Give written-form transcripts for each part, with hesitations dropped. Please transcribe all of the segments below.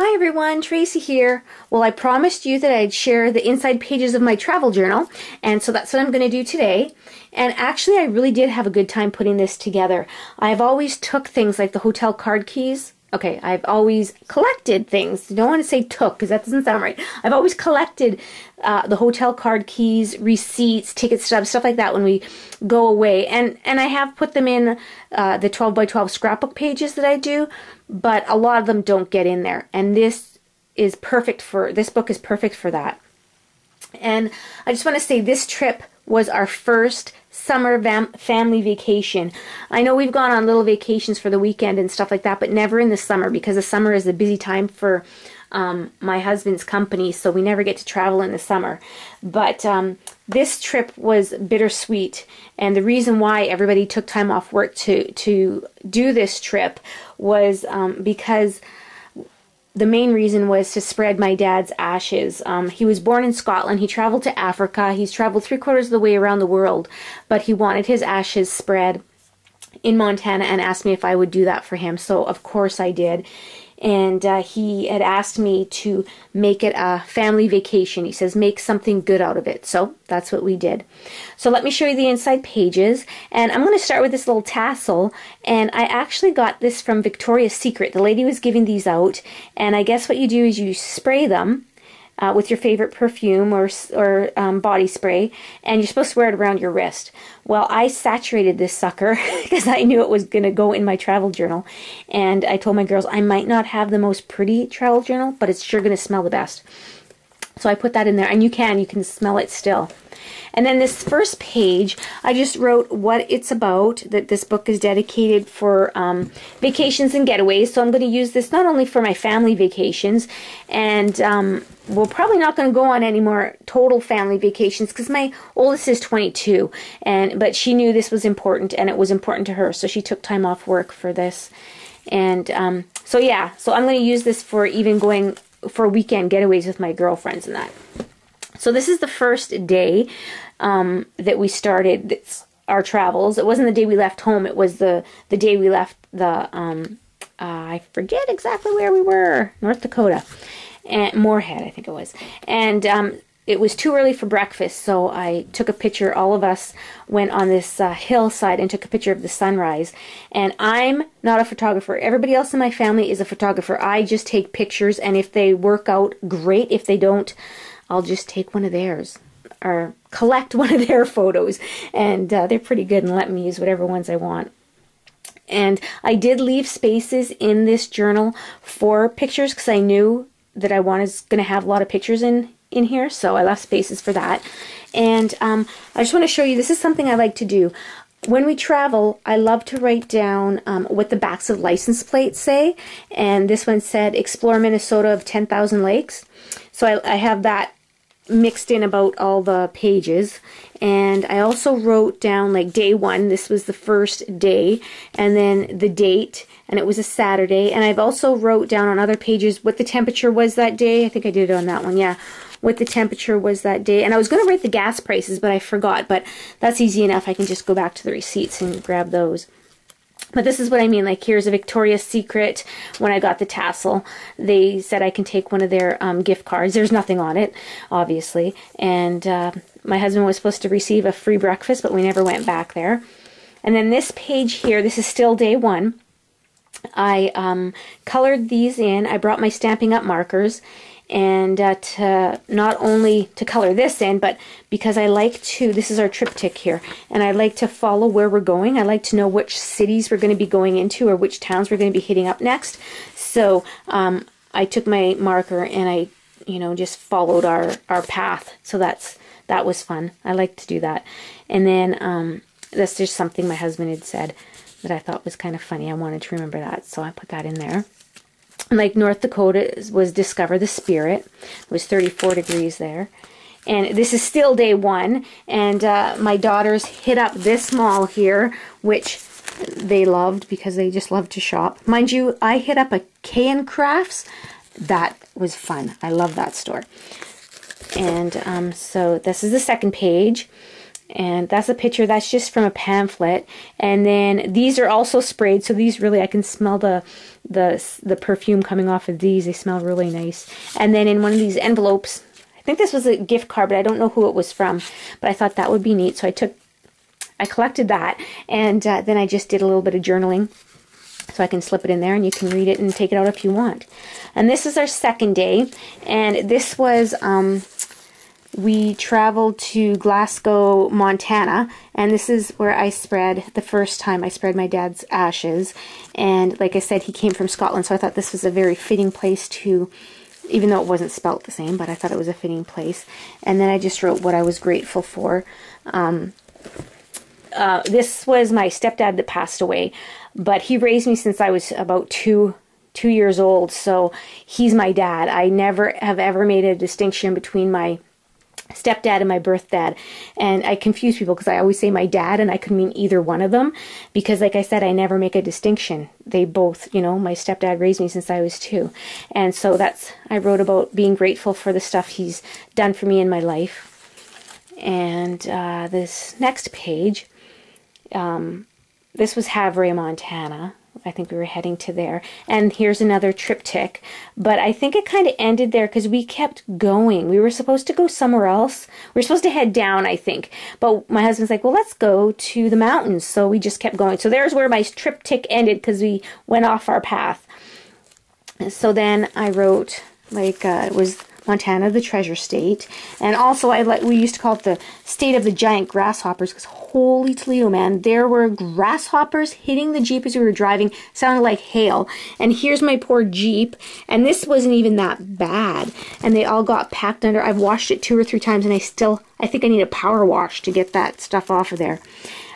Hi everyone, Tracy here. Well, I promised you that I'd share the inside pages of my travel journal, and so that's what I'm going to do today. And actually, I really did have a good time putting this together. I've always took things like the hotel card keys. Okay, I've always collected things. I don't want to say took because that doesn't sound right. I've always collected the hotel card keys, receipts, ticket stubs, stuff like that when we go away. And I have put them in the 12 by 12 scrapbook pages that I do, but a lot of them don't get in there. And this book is perfect for that. And I just want to say this trip was our first summer family vacation. I know we've gone on little vacations for the weekend and stuff like that, but never in the summer because the summer is a busy time for my husband's company, so we never get to travel in the summer. But this trip was bittersweet, and the reason why everybody took time off work to do this trip was because the main reason was to spread my dad's ashes. He was born in Scotland. He traveled to Africa. He's traveled 3/4 of the way around the world, but he wanted his ashes spread in Montana and asked me if I would do that for him. So of course I did. And he had asked me to make it a family vacation. He says, make something good out of it. So that's what we did. So let me show you the inside pages. And I'm going to start with this little tassel. And I actually got this from Victoria's Secret. The lady was giving these out. And I guess what you do is you spray them with your favorite perfume or body spray, and you're supposed to wear it around your wrist. Well, I saturated this sucker because I knew it was going to go in my travel journal, and I told my girls I might not have the most pretty travel journal, but it's sure going to smell the best. So I put that in there, and you can smell it still. And then this first page, I just wrote what it's about, that this book is dedicated for vacations and getaways. So I'm going to use this not only for my family vacations, and we're probably not going to go on any more total family vacations because my oldest is 22, but she knew this was important, and it was important to her, so she took time off work for this. And so yeah, so I'm going to use this for even going for weekend getaways with my girlfriends and that. So this is the first day that we started our travels. It wasn't the day we left home. It was the day we left I forget exactly where we were. North Dakota. And Moorhead, I think it was. And it was too early for breakfast, so I took a picture. All of us went on this hillside and took a picture of the sunrise. And I'm not a photographer. Everybody else in my family is a photographer. I just take pictures, and if they work out, great. If they don't, I'll just take one of theirs or collect one of their photos, and they're pretty good and let me use whatever ones I want. And I did leave spaces in this journal for pictures because I knew that I was going to have a lot of pictures in here, so I left spaces for that. And I just want to show you, this is something I like to do. When we travel, I love to write down what the backs of license plates say, and this one said, Explore Minnesota of 10,000 Lakes. So I have that mixed in about all the pages. And I also wrote down like day one, this was the first day, and then the date, and it was a Saturday. And I've also wrote down on other pages what the temperature was that day. I think I did it on that one, yeah. What the temperature was that day. And I was going to write the gas prices, but I forgot. But that's easy enough. I can just go back to the receipts and grab those. But this is what I mean, like here's a Victoria's Secret. When I got the tassel, they said I can take one of their gift cards. There's nothing on it, obviously. And my husband was supposed to receive a free breakfast, but we never went back there. And then this page here, this is still day one. I colored these in. I brought my Stampin' Up! Markers. And to not only to color this in, but because I like to, this is our triptych here, and I like to follow where we're going. I like to know which cities we're going to be going into or which towns we're going to be hitting up next. So I took my marker and I, just followed our path. So that was fun. I like to do that. And then that's just something my husband had said that I thought was kind of funny. I wanted to remember that, so I put that in there. Like North Dakota was Discover the Spirit. It was 34 degrees there. And this is still day one. And my daughters hit up this mall here, which they loved because they just love to shop. Mind you, I hit up a K & Crafts. That was fun. I love that store. And so this is the second page. And that's a picture. That's just from a pamphlet. And then these are also sprayed. So these really, I can smell the perfume coming off of these. They smell really nice. And then in one of these envelopes, I think this was a gift card, but I don't know who it was from. But I thought that would be neat. So I collected that. And then I just did a little bit of journaling. So I can slip it in there and you can read it and take it out if you want. And this is our second day. And this was... we traveled to Glasgow, Montana, and this is where I spread, the first time I spread my dad's ashes. And like I said, he came from Scotland, so I thought this was a very fitting place to, even though it wasn't spelt the same, but I thought it was a fitting place. And then I just wrote what I was grateful for. This was my stepdad that passed away, but he raised me since I was about two years old, so he's my dad. I never have ever made a distinction between my stepdad and my birth dad, and I confuse people because I always say my dad and I could mean either one of them, because like I said, I never make a distinction. They both, you know, my stepdad raised me since I was 2, and so I wrote about being grateful for the stuff he's done for me in my life. And this next page, this was Havering, Montana. I think we were heading to there. And here's another triptych. But I think it kind of ended there because we kept going. We were supposed to go somewhere else. We were supposed to head down, I think. But my husband's like, well, let's go to the mountains. So we just kept going. So there's where my triptych ended because we went off our path. So then I wrote, like, it was Montana, the treasure state. And also, we used to call it the state of the giant grasshoppers, because holy Toledo, man, there were grasshoppers hitting the Jeep as we were driving. Sounded like hail. And here's my poor Jeep, and this wasn't even that bad. And they all got packed under. I've washed it 2 or 3 times, and I think I need a power wash to get that stuff off of there.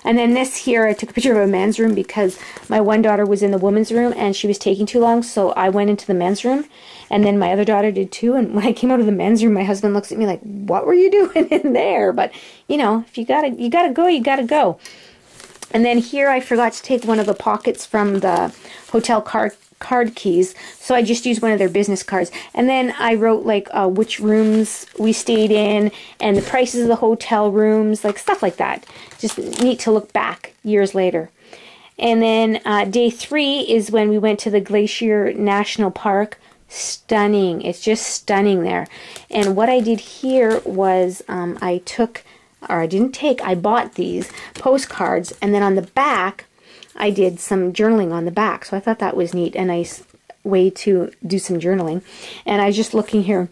And then this here, I took a picture of a men's room because my one daughter was in the women's room and she was taking too long, so I went into the men's room. And then my other daughter did too. And when I came out of the men's room, my husband looks at me like, what were you doing in there? But, you know, if you gotta go, you gotta go. And then here I forgot to take one of the pockets from the hotel card keys, so I just used one of their business cards. And then I wrote like which rooms we stayed in and the prices of the hotel rooms, like stuff like that. Just neat to look back years later. And then day 3 is when we went to the Glacier National Park. Stunning. It's just stunning there. And what I did here was I bought these postcards, and then on the back I did some journaling on the back. So I thought that was neat, a nice way to do some journaling. And I was just looking here.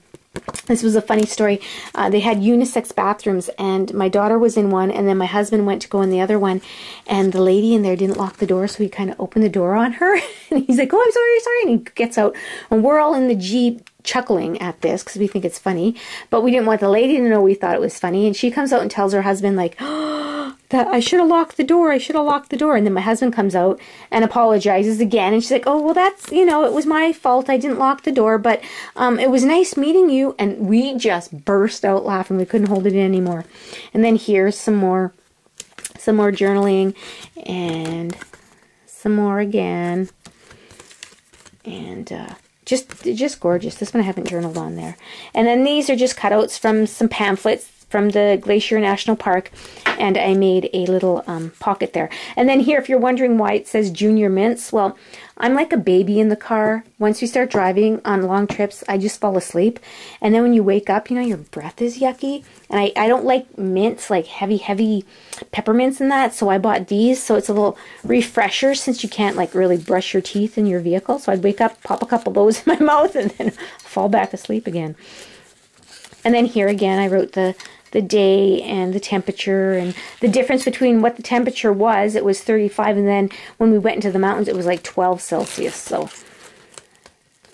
This was a funny story. They had unisex bathrooms, and my daughter was in one, and then my husband went to go in the other one, and the lady in there didn't lock the door, so he kind of opened the door on her. And he's like, oh, I'm sorry, and he gets out. And we're all in the Jeep chuckling at this because we think it's funny, but we didn't want the lady to know we thought it was funny. And she comes out and tells her husband, like, oh, that I should have locked the door. I should have locked the door. And then my husband comes out and apologizes again. And she's like, oh, well, that's, you know, it was my fault. I didn't lock the door, but it was nice meeting you. And we just burst out laughing. We couldn't hold it in anymore. And then here's some more journaling, and some more again. And just gorgeous. This one I haven't journaled on there. And then these are just cutouts from some pamphlets from the Glacier National Park, and I made a little pocket there. And then here, if you're wondering why it says Junior Mints, well, I'm like a baby in the car. Once we start driving on long trips, I just fall asleep. And then when you wake up, you know, your breath is yucky. And I don't like mints, like heavy peppermints and that, so I bought these. So it's a little refresher since you can't like really brush your teeth in your vehicle. So I'd wake up, pop a couple of those in my mouth, and then fall back asleep again. And then here again, I wrote the day and the temperature and the difference between what the temperature was. It was 35, and then when we went into the mountains, it was like 12 Celsius. So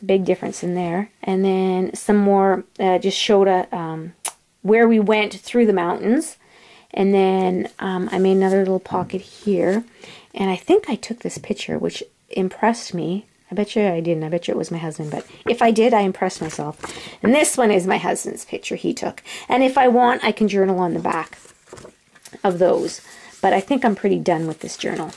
big difference in there. And then some more just showed where we went through the mountains. And then I made another little pocket here. And I think I took this picture, which impressed me. I bet you I didn't. I bet you it was my husband. But if I did, I impressed myself. And this one is my husband's picture he took. And if I want, I can journal on the back of those. But I think I'm pretty done with this journal.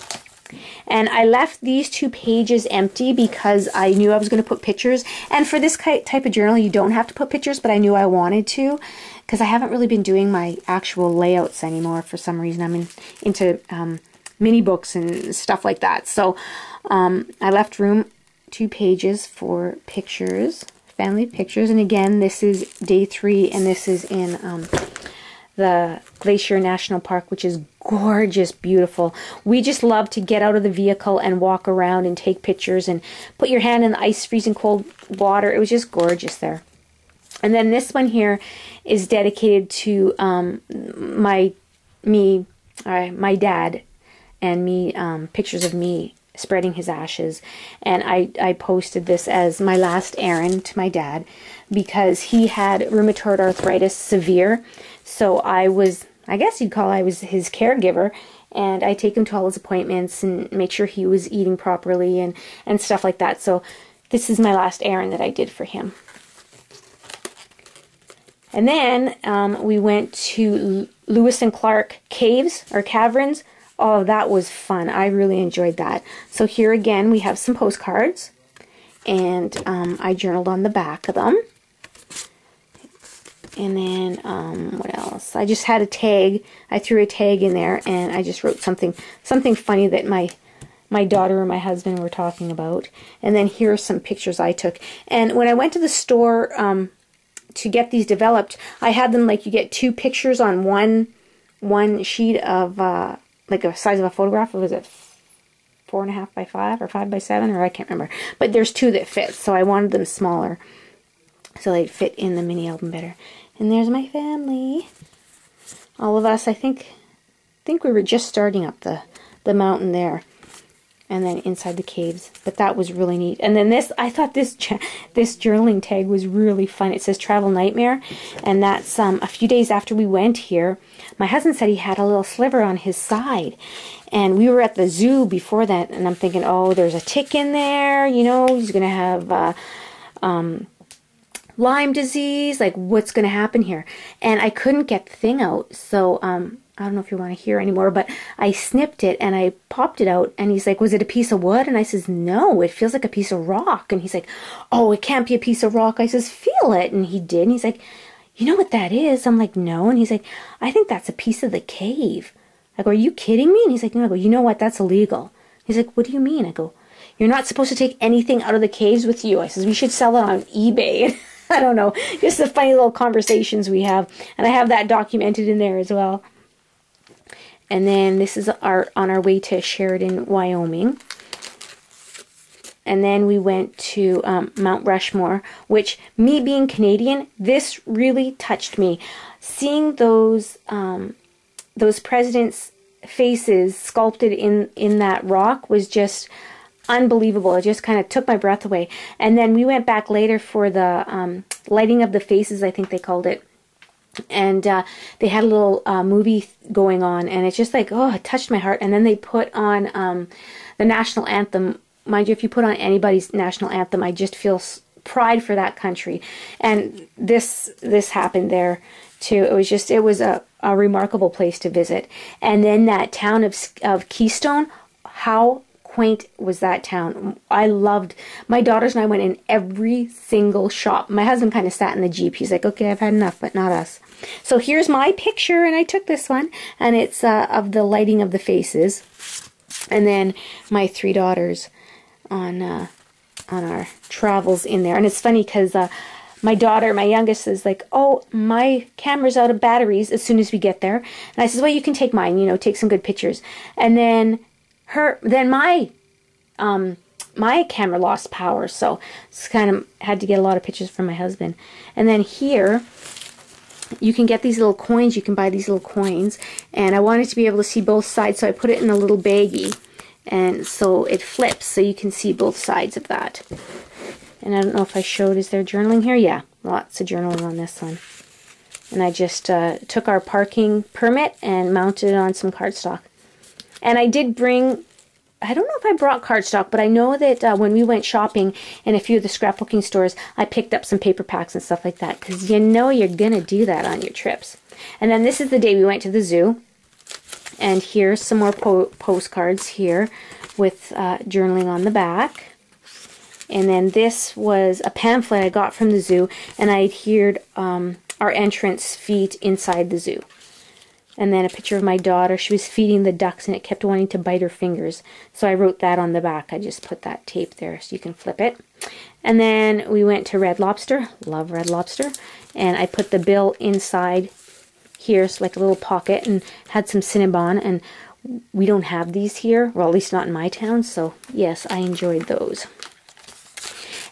And I left these 2 pages empty because I knew I was going to put pictures. And for this type of journal, you don't have to put pictures, but I knew I wanted to because I haven't really been doing my actual layouts anymore for some reason. I'm into mini books and stuff like that. So I left room 2 pages for pictures, family pictures. And again, this is day 3, and this is in the Glacier National Park, which is gorgeous, beautiful. We just love to get out of the vehicle and walk around and take pictures and put your hand in the ice freezing cold water. It was just gorgeous there. And then this one here is dedicated to my dad and me, pictures of me spreading his ashes. And I posted this as my last errand to my dad because he had rheumatoid arthritis severe. So I guess you'd call I was his caregiver, and I take him to all his appointments and make sure he was eating properly and stuff like that. So this is my last errand that I did for him. And then we went to Lewis and Clark Caves, or Caverns. Oh, that was fun. I really enjoyed that. So here again, we have some postcards, and I journaled on the back of them. And then, what else? I just had a tag. I threw a tag in there, and I just wrote something funny that my daughter and my husband were talking about. And then here are some pictures I took. And when I went to the store to get these developed, I had them like you get 2 pictures on one sheet of like a size of a photograph. Was it 4.5 by 5 or 5 by 7, or I can't remember. But there's 2 that fit, so I wanted them smaller so they'd fit in the mini album better. And there's my family. All of us, I think we were just starting up the mountain there. And then inside the caves. But that was really neat. And then this, I thought this journaling tag was really fun. It says Travel Nightmare. And that's a few days after we went here. My husband said he had a little sliver on his side. And we were at the zoo before that. And I'm thinking, oh, there's a tick in there. You know, he's going to have Lyme disease. Like, what's going to happen here? And I couldn't get the thing out. So, I don't know if you want to hear anymore, but I snipped it and I popped it out, and he's like, was it a piece of wood? And I says, no, it feels like a piece of rock. And he's like, oh, it can't be a piece of rock. I says, feel it. And he did. And he's like, you know what that is? I'm like, no. And he's like, I think that's a piece of the cave. I go, are you kidding me? And he's like, no. I go, you know what? That's illegal. He's like, what do you mean? I go, you're not supposed to take anything out of the caves with you. I says, we should sell it on eBay. I don't know. Just the funny little conversations we have. And I have that documented in there as well. And then this is on our way to Sheridan, Wyoming. And then we went to Mount Rushmore, which, me being Canadian, this really touched me. Seeing those presidents' faces sculpted in that rock was just unbelievable. It just kind of took my breath away. And then we went back later for the lighting of the faces, I think they called it. And they had a little movie going on, and it's just like, oh, it touched my heart. And then they put on the national anthem. Mind you, if you put on anybody's national anthem, I just feel pride for that country. And this happened there too. It was a remarkable place to visit. And then that town of Keystone, how quaint was that town. I loved, my daughters and I went in every single shop. My husband kind of sat in the Jeep. He's like, okay, I've had enough, but not us. So here's my picture, and I took this one, and it's of the lighting of the faces. And then my 3 daughters on our travels in there. And it's funny because my daughter, my youngest, is like, oh, my camera's out of batteries as soon as we get there. And I says, well, you can take mine, you know, take some good pictures. And then my camera lost power, so it's kind of had to get a lot of pictures from my husband. And then here, you can get these little coins. You can buy these little coins, and I wanted to be able to see both sides, so I put it in a little baggie, and so it flips, so you can see both sides of that. And I don't know if I showed, is there journaling here? Yeah, lots of journaling on this one. And I just took our parking permit and mounted it on some cardstock. And I did bring, I don't know if I brought cardstock, but I know that when we went shopping in a few of the scrapbooking stores, I picked up some paper packs and stuff like that, because you know you're going to do that on your trips. And then this is the day we went to the zoo. And here's some more postcards here with journaling on the back. And then this was a pamphlet I got from the zoo, and I adhered our entrance feet inside the zoo. And then a picture of my daughter. She was feeding the ducks and it kept wanting to bite her fingers. So I wrote that on the back. I just put that tape there so you can flip it. And then we went to Red Lobster. Love Red Lobster. And I put the bill inside here, so like a little pocket, and had some Cinnabon. And we don't have these here. Well, at least not in my town. So yes, I enjoyed those.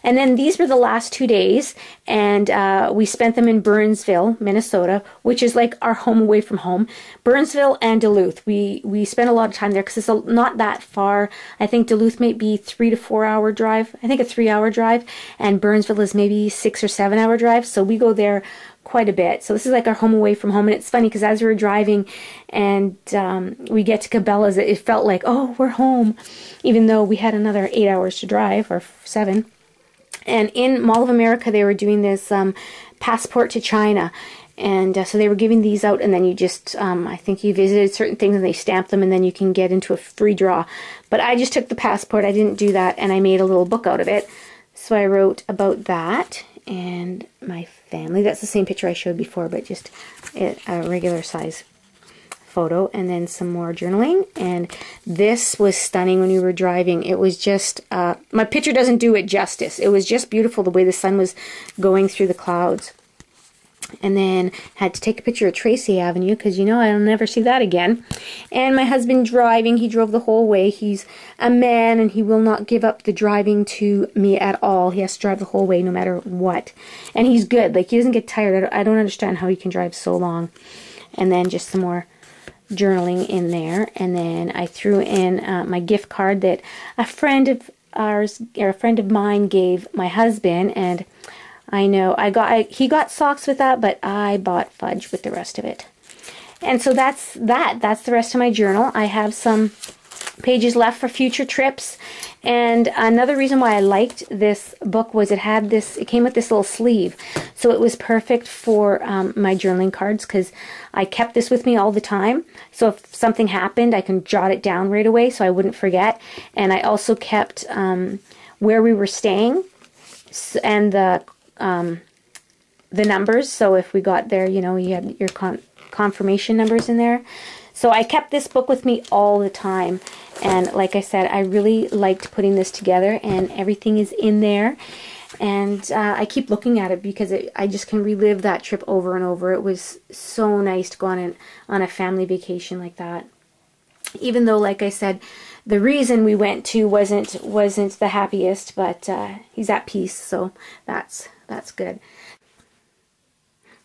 And then these were the last 2 days, and we spent them in Burnsville, Minnesota, which is like our home away from home. Burnsville and Duluth. We spent a lot of time there because it's not that far. I think Duluth might be 3 to 4 hour drive. I think a 3 hour drive, and Burnsville is maybe 6 or 7 hour drive. So we go there quite a bit. So this is like our home away from home. And it's funny because as we were driving and we get to Cabela's, it felt like, oh, we're home, even though we had another 8 hours to drive, or 7. And in Mall of America, they were doing this passport to China. And so they were giving these out, and then you just, I think you visited certain things and they stamped them, and then you can get into a free draw. But I just took the passport. I didn't do that, and I made a little book out of it. So I wrote about that and my family. That's the same picture I showed before, but just a regular size photo, and then some more journaling. And this was stunning when we were driving. It was just my picture doesn't do it justice. It was just beautiful the way the sun was going through the clouds. And then had to take a picture of Tracy Avenue because, you know, I'll never see that again. And my husband driving, he drove the whole way. He's a man and he will not give up the driving to me at all. He has to drive the whole way no matter what. And he's good. Like, he doesn't get tired. I don't understand how he can drive so long. And then just some more journaling in there. And then I threw in my gift card that a friend of ours, or a friend of mine, gave my husband. And I know he got socks with that, but I bought fudge with the rest of it. And so that's the rest of my journal. I have some pages left for future trips. And another reason why I liked this book was it came with this little sleeve. So it was perfect for my journaling cards because I kept this with me all the time. So if something happened, I can jot it down right away so I wouldn't forget. And I also kept where we were staying and the numbers. So if we got there, you know, you had your confirmation numbers in there. So I kept this book with me all the time. And like I said, I really liked putting this together, and everything is in there. And I keep looking at it because I just can relive that trip over and over. It was so nice to go on a family vacation like that. Even though, like I said, the reason we went to wasn't the happiest, but he's at peace, so that's good.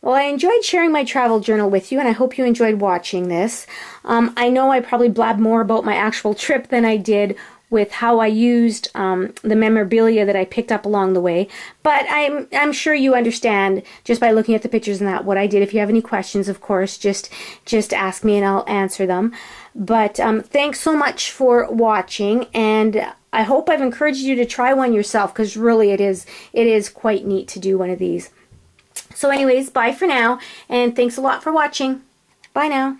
Well, I enjoyed sharing my travel journal with you, and I hope you enjoyed watching this. I know I probably blabbed more about my actual trip than I did with how I used the memorabilia that I picked up along the way. But I'm sure you understand just by looking at the pictures and that what I did. If you have any questions, of course, just ask me and I'll answer them. But thanks so much for watching, and I hope I've encouraged you to try one yourself, because really it is quite neat to do one of these. So anyways, bye for now, and thanks a lot for watching. Bye now.